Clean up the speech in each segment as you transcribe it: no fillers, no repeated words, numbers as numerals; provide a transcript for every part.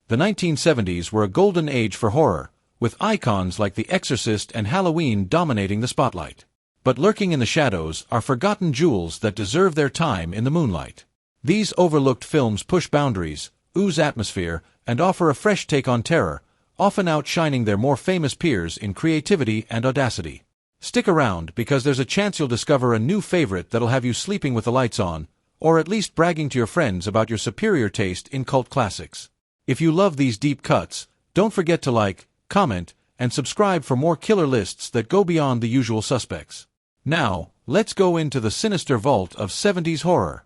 The 1970s were a golden age for horror, with icons like The Exorcist and Halloween dominating the spotlight. But lurking in the shadows are forgotten jewels that deserve their time in the moonlight. These overlooked films push boundaries, ooze atmosphere, and offer a fresh take on terror, often outshining their more famous peers in creativity and audacity. Stick around, because there's a chance you'll discover a new favorite that'll have you sleeping with the lights on, or at least bragging to your friends about your superior taste in cult classics. If you love these deep cuts, don't forget to like, comment, and subscribe for more killer lists that go beyond the usual suspects. Now, let's go into the sinister vault of 70s horror.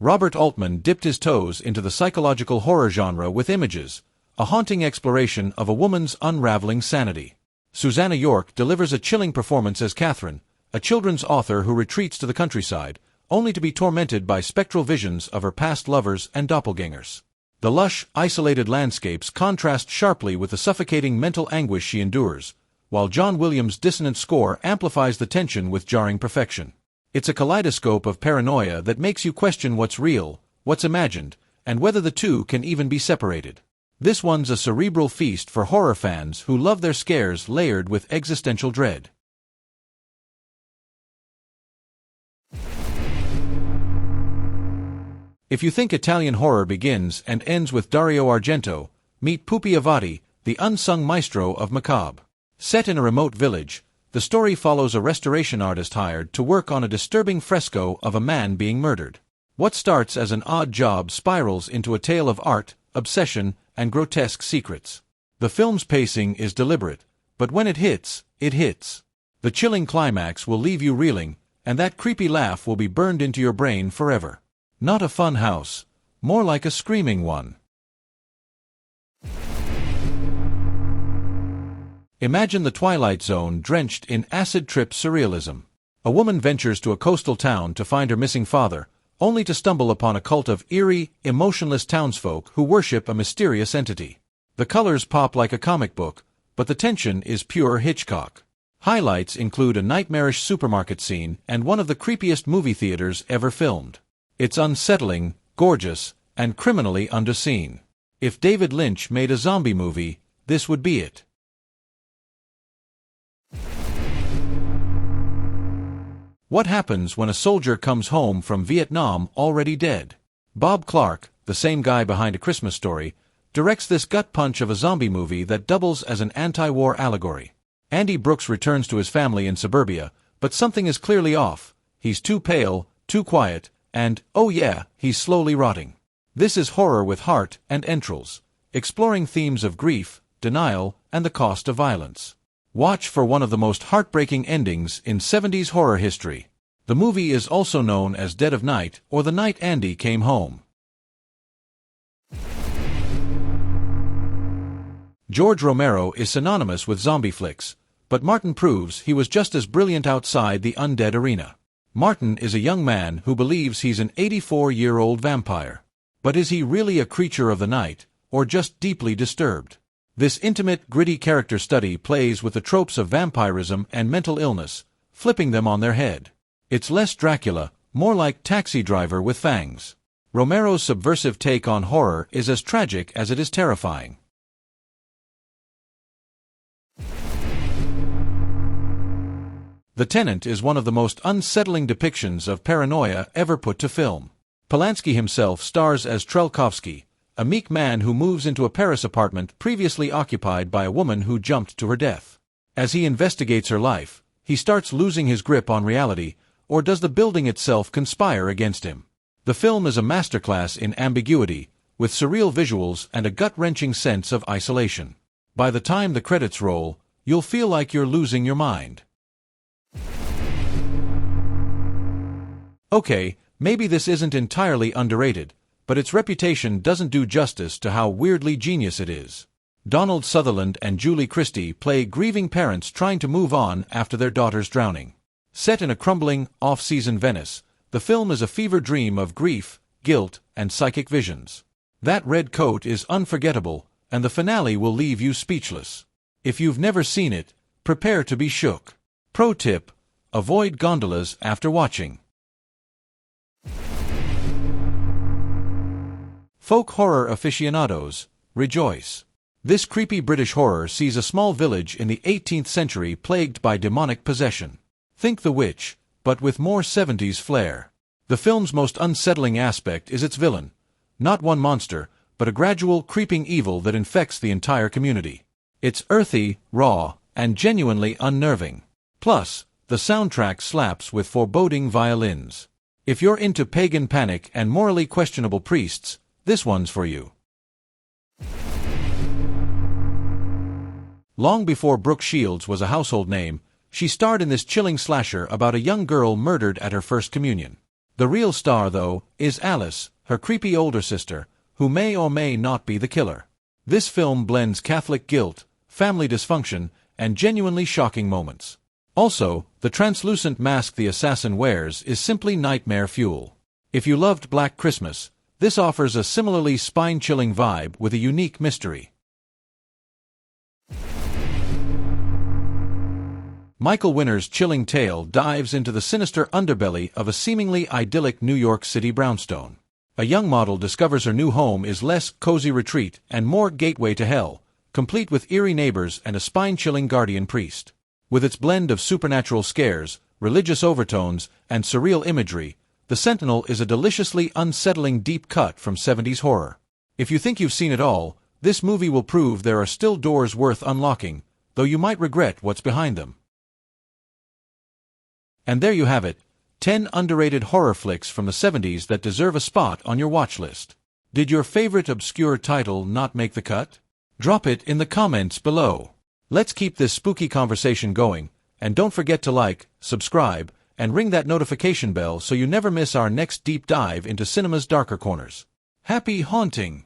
Robert Altman dipped his toes into the psychological horror genre with Images, a haunting exploration of a woman's unraveling sanity. Susanna York delivers a chilling performance as Catherine, a children's author who retreats to the countryside, only to be tormented by spectral visions of her past lovers and doppelgangers. The lush, isolated landscapes contrast sharply with the suffocating mental anguish she endures, while John Williams' dissonant score amplifies the tension with jarring perfection. It's a kaleidoscope of paranoia that makes you question what's real, what's imagined, and whether the two can even be separated. This one's a cerebral feast for horror fans who love their scares layered with existential dread. If you think Italian horror begins and ends with Dario Argento, meet Pupi Avati, the unsung maestro of macabre. Set in a remote village, the story follows a restoration artist hired to work on a disturbing fresco of a man being murdered. What starts as an odd job spirals into a tale of art, obsession, and grotesque secrets. The film's pacing is deliberate, but when it hits, it hits. The chilling climax will leave you reeling, and that creepy laugh will be burned into your brain forever. Not a fun house, more like a screaming one. Imagine the Twilight Zone drenched in acid-trip surrealism. A woman ventures to a coastal town to find her missing father, only to stumble upon a cult of eerie, emotionless townsfolk who worship a mysterious entity. The colors pop like a comic book, but the tension is pure Hitchcock. Highlights include a nightmarish supermarket scene and one of the creepiest movie theaters ever filmed. It's unsettling, gorgeous, and criminally underseen. If David Lynch made a zombie movie, this would be it. What happens when a soldier comes home from Vietnam already dead? Bob Clark, the same guy behind A Christmas Story, directs this gut punch of a zombie movie that doubles as an anti-war allegory. Andy Brooks returns to his family in suburbia, but something is clearly off. He's too pale, too quiet, and, oh yeah, he's slowly rotting. This is horror with heart and entrails, exploring themes of grief, denial, and the cost of violence. Watch for one of the most heartbreaking endings in 70s horror history. The movie is also known as Dead of Night or The Night Andy Came Home. George Romero is synonymous with zombie flicks, but Martin proves he was just as brilliant outside the undead arena. Martin is a young man who believes he's an 84-year-old vampire. But is he really a creature of the night, or just deeply disturbed? This intimate, gritty character study plays with the tropes of vampirism and mental illness, flipping them on their head. It's less Dracula, more like Taxi Driver with fangs. Romero's subversive take on horror is as tragic as it is terrifying. The Tenant is one of the most unsettling depictions of paranoia ever put to film. Polanski himself stars as Trelkovsky, a meek man who moves into a Paris apartment previously occupied by a woman who jumped to her death. As he investigates her life, he starts losing his grip on reality, or does the building itself conspire against him? The film is a masterclass in ambiguity, with surreal visuals and a gut-wrenching sense of isolation. By the time the credits roll, you'll feel like you're losing your mind. Okay, maybe this isn't entirely underrated, but its reputation doesn't do justice to how weirdly genius it is. Donald Sutherland and Julie Christie play grieving parents trying to move on after their daughter's drowning. Set in a crumbling, off-season Venice, the film is a fever dream of grief, guilt, and psychic visions. That red coat is unforgettable, and the finale will leave you speechless. If you've never seen it, prepare to be shook. Pro tip: avoid gondolas after watching. Folk horror aficionados, rejoice. This creepy British horror sees a small village in the 18th century plagued by demonic possession. Think The Witch, but with more 70s flair. The film's most unsettling aspect is its villain. Not one monster, but a gradual, creeping evil that infects the entire community. It's earthy, raw, and genuinely unnerving. Plus, the soundtrack slaps with foreboding violins. If you're into pagan panic and morally questionable priests, this one's for you. Long before Brooke Shields was a household name, she starred in this chilling slasher about a young girl murdered at her first communion. The real star, though, is Alice, her creepy older sister, who may or may not be the killer. This film blends Catholic guilt, family dysfunction, and genuinely shocking moments. Also, the translucent mask the assassin wears is simply nightmare fuel. If you loved Black Christmas, this offers a similarly spine-chilling vibe with a unique mystery. Michael Winner's chilling tale dives into the sinister underbelly of a seemingly idyllic New York City brownstone. A young model discovers her new home is less cozy retreat and more gateway to hell, complete with eerie neighbors and a spine-chilling guardian priest. With its blend of supernatural scares, religious overtones, and surreal imagery, The Sentinel is a deliciously unsettling deep cut from 70s horror. If you think you've seen it all, this movie will prove there are still doors worth unlocking, though you might regret what's behind them. And there you have it, 10 underrated horror flicks from the 70s that deserve a spot on your watch list. Did your favorite obscure title not make the cut? Drop it in the comments below. Let's keep this spooky conversation going, and don't forget to like, subscribe, and ring that notification bell so you never miss our next deep dive into cinema's darker corners. Happy haunting!